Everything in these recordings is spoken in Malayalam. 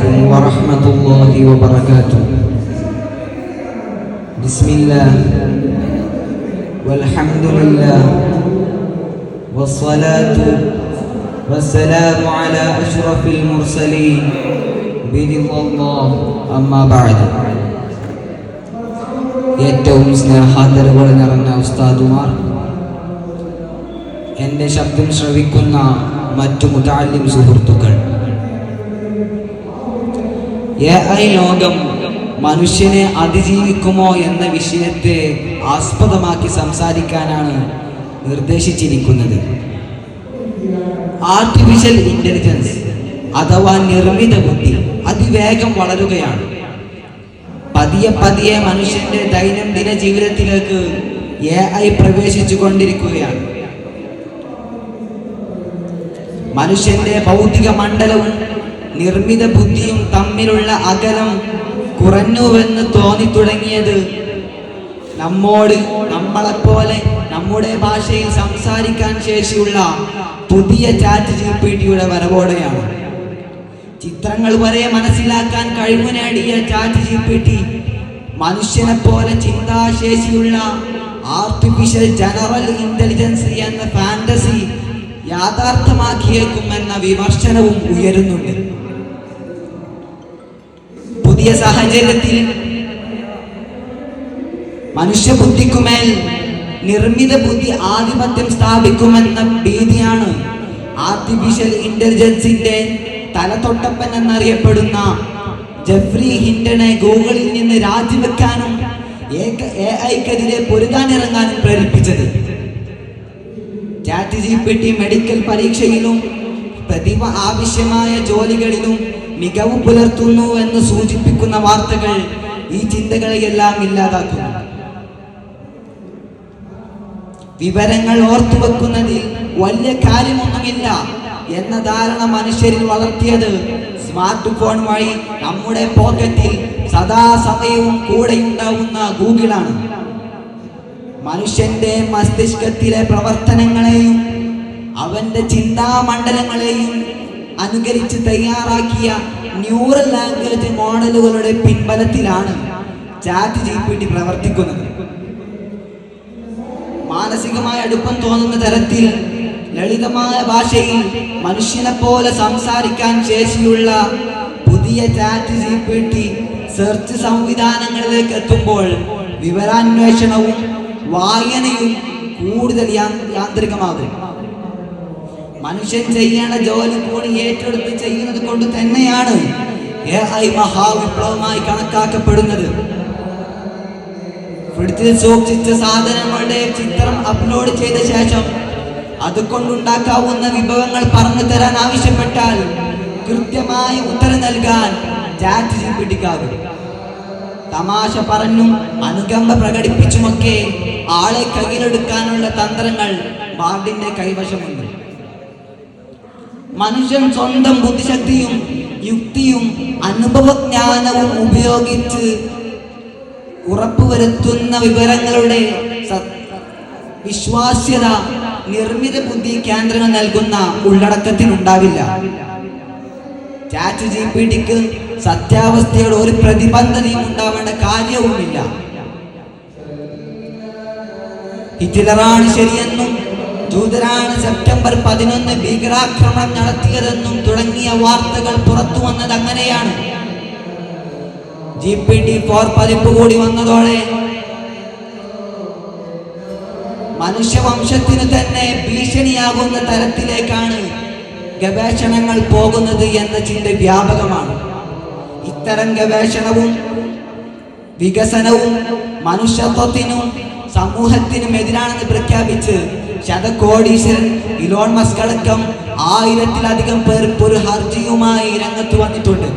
عليكم ورحمة الله وبركاته. بسم الله والحمد لله والصلاة والسلام على أشرف المرسلين برضا الله أما بعد. ഏറ്റവും സ്നേഹാദരവുകൾ നിറഞ്ഞ ഉസ്താദുമാർ, എൻ്റെ ശബ്ദം ശ്രവിക്കുന്ന മറ്റു മുതഅല്ലിം സുഹൃത്തുക്കൾ, AI ലോകം മനുഷ്യനെ അതിജീവിക്കുമോ എന്ന വിഷയത്തെ ആസ്പദമാക്കി സംസാരിക്കാനാണ് നിർദ്ദേശിച്ചിരിക്കുന്നത്. ആർട്ടിഫിഷ്യൽ ഇന്റലിജൻസ് അഥവാ നിർമ്മിത ബുദ്ധി അതിവേഗം വളരുകയാണ്. പതിയെ മനുഷ്യന്റെ ദൈനംദിന ജീവിതത്തിലേക്ക് AI പ്രവേശിച്ചു കൊണ്ടിരിക്കുകയാണ്. മനുഷ്യന്റെ ഭൗതിക മണ്ഡലവും നിർമ്മിത ബുദ്ധിയും തമ്മിലുള്ള അകലം കുറഞ്ഞുവെന്ന് തോന്നി തുടങ്ങിയത് നമ്മളെപ്പോലെ നമ്മുടെ ഭാഷയിൽ സംസാരിക്കാൻ ശേഷിയുള്ള പുതിയ ChatGPTയുടെ വരവോടെയാണ്. ചിത്രങ്ങൾ വരെ മനസ്സിലാക്കാൻ കഴിവ് നേടിയ ChatGPT മനുഷ്യനെ പോലെ ചിന്താശേഷിയുള്ള ആർട്ടിഫിഷ്യൽ ജനറൽ ഇന്റലിജൻസ് എന്ന ഫാന്റസി യാഥാർത്ഥ്യമാക്കിയേക്കുമെന്ന വിമർശനവും ഉയരുന്നുണ്ട്. പുതിയ സാഹചര്യത്തിൽ മനുഷ്യബുദ്ധിക്കുമേൽ നിർമ്മിത ബുദ്ധി ആധിപത്യം സ്ഥാപിക്കുമെന്ന ഭീതിയാണ് ആർട്ടിഫിഷ്യൽ ഇന്റലിജൻസിന്റെ തലതൊട്ടപ്പൻ എന്നറിയപ്പെടുന്ന ജെഫ്രി ഹിൻഡനെ ഗൂഗിളിൽ നിന്ന് രാജിവെക്കാനും AIക്കെതിരെ പൊരുതാനിറങ്ങാനും പ്രേരിപ്പിച്ചത്. ChatGPT മെഡിക്കൽ പരീക്ഷയിലും പ്രതിഭ ആവശ്യമായ ജോലികളിലും മികവ് പുലർത്തുന്നു എന്ന് സൂചിപ്പിക്കുന്ന വാർത്തകൾ ഈ ചിന്തകളെയെല്ലാം ഇല്ലാതാക്കുന്നു. വിവരങ്ങൾ ഓർത്തുവെക്കുന്നതിൽ വലിയ കാര്യമൊന്നുമില്ല എന്ന ധാരണ മനുഷ്യരിൽ വളർത്തിയത് സ്മാർട്ട് ഫോൺ വഴി നമ്മുടെ പോക്കറ്റിൽ സദാസമയവും കൂടെയുണ്ടാവുന്ന ഗൂഗിളാണ്. മനുഷ്യന്റെ മസ്തിഷ്കത്തിലെ പ്രവർത്തനങ്ങളെയും അവന്റെ ചിന്താമണ്ഡലങ്ങളെയും അനുകരിച്ച് തയ്യാറാക്കിയ ന്യൂറൽ ലാംഗ്വേജ് മോഡലുകളുടെ പിൻബലത്തിലാണ് ChatGPT പ്രവർത്തിക്കുന്നത്. മാനസികമായ അടുപ്പം തോന്നുന്ന തരത്തിൽ ലളിതമായ ഭാഷയിൽ മനുഷ്യനെ പോലെ സംസാരിക്കാൻ ശേഷിയുള്ള പുതിയ ChatGPT സെർച്ച് സംവിധാനങ്ങളിലേക്ക് എത്തുമ്പോൾ വിവരാന്വേഷണവും വായനയും കൂടുതൽ യാന്ത്രികമാകും. മനുഷ്യൻ ചെയ്യേണ്ട ജോലി കൂടി ഏറ്റെടുത്ത് ചെയ്യുന്നത് കൊണ്ട് തന്നെയാണ് AI മഹാവിപ്ലവമായി കണക്കാക്കപ്പെടുന്നത്. ഫ്രിഡ്ജിൽ സൂക്ഷിച്ച സാധനങ്ങളുടെ ചിത്രം അപ്ലോഡ് ചെയ്ത ശേഷം അതുകൊണ്ടുണ്ടാക്കാവുന്ന വിഭവങ്ങൾ പറഞ്ഞു തരാൻ ആവശ്യപ്പെട്ടാൽ കൃത്യമായി ഉത്തരം നൽകാൻ ChatGPTക്കാകും. തമാശ പറഞ്ഞും അനുകമ്പ പ്രകടിപ്പിച്ചുമൊക്കെ ആളെ കയ്യിലെടുക്കാനുള്ള തന്ത്രങ്ങൾ ബാർഡിന്റെ കൈവശമുണ്ട്. മനുഷ്യൻ സ്വന്തം ബുദ്ധിശക്തിയും യുക്തിയും അനുഭവജ്ഞാനവും ഉപയോഗിച്ച് ഉറപ്പുവരുത്തുന്ന വിവരങ്ങളുടെ വിശ്വാസ്യത നിർമ്മിത ബുദ്ധി കേന്ദ്രങ്ങൾ നൽകുന്ന ഉള്ളടക്കത്തിനുണ്ടാവില്ല. ChatGPTക്ക് സത്യാവസ്ഥയോട് ഒരു പ്രതിബദ്ധതയും ഉണ്ടാവേണ്ട കാര്യവുമില്ല. ഹിറ്റ്ലറാണ് ശരിയെന്നും ജൂതരാണ് സെപ്റ്റംബർ 11 ഭീകരാക്രമണം നടത്തിയതെന്നും തുടങ്ങിയ വാർത്തകൾ പുറത്തു വന്നത് അങ്ങനെയാണ്. GPT-4 പതിപ്പ് കൂടി വന്നതോടെ മനുഷ്യവംശത്തിന് തന്നെ ഭീഷണിയാകുന്ന തരത്തിലേക്കാണ് ഗവേഷണങ്ങൾ പോകുന്നത് എന്ന ചിന്ത വ്യാപകമാണ്. ഇത്തരം ഗവേഷണവും വികസനവും മനുഷ്യത്വത്തിനും സമൂഹത്തിനും എതിരാണെന്ന് പ്രഖ്യാപിച്ച് ശതകോടീശ്വരൻ ഇലോൺ മസ്ക് അടക്കം 1000-ലധികം പേർ ഒരു ഹർജിയുമായി രംഗത്ത് വന്നിട്ടുണ്ട്.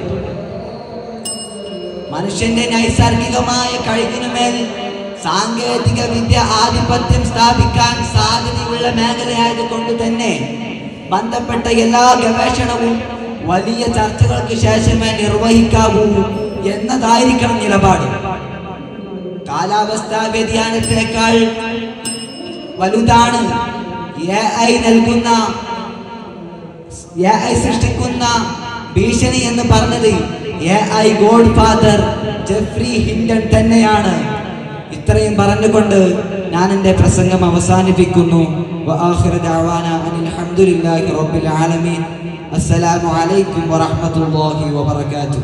മനുഷ്യന്റെ നൈസർഗികമായ കഴിവിനുമേൽ സാങ്കേതിക വിദ്യ ആധിപത്യം സ്ഥാപിക്കാൻ സാധ്യതയുള്ള മേഖലയായതുകൊണ്ട് തന്നെ ബന്ധപ്പെട്ട എല്ലാ ഗവേഷണവും വലിയ ചർച്ചകൾക്ക് ശേഷമേ നിർവഹിക്കാവൂ എന്നതായിരിക്കണം നിലപാട്. കാലാവസ്ഥാ വ്യതിയാനത്തെക്കാൾ വലുതാണ് AI സൃഷ്ടിക്കുന്ന ഭീഷണി എന്ന് പറഞ്ഞത് AI godfather Geoffrey Hinton തന്നെയാണ്. ഇത്രയും പറഞ്ഞുകൊണ്ട് ഞാൻ എൻ്റെ പ്രസംഗം അവസാനിപ്പിക്കുന്നു. വആഖിറു ദഅവാനാ അനിൽ ഹംദുലില്ലാഹി റബ്ബിൽ ആലമീൻ. അസ്സലാമു അലൈക്കും വറഹ്മത്തുള്ളാഹി വബറകാതുഹു.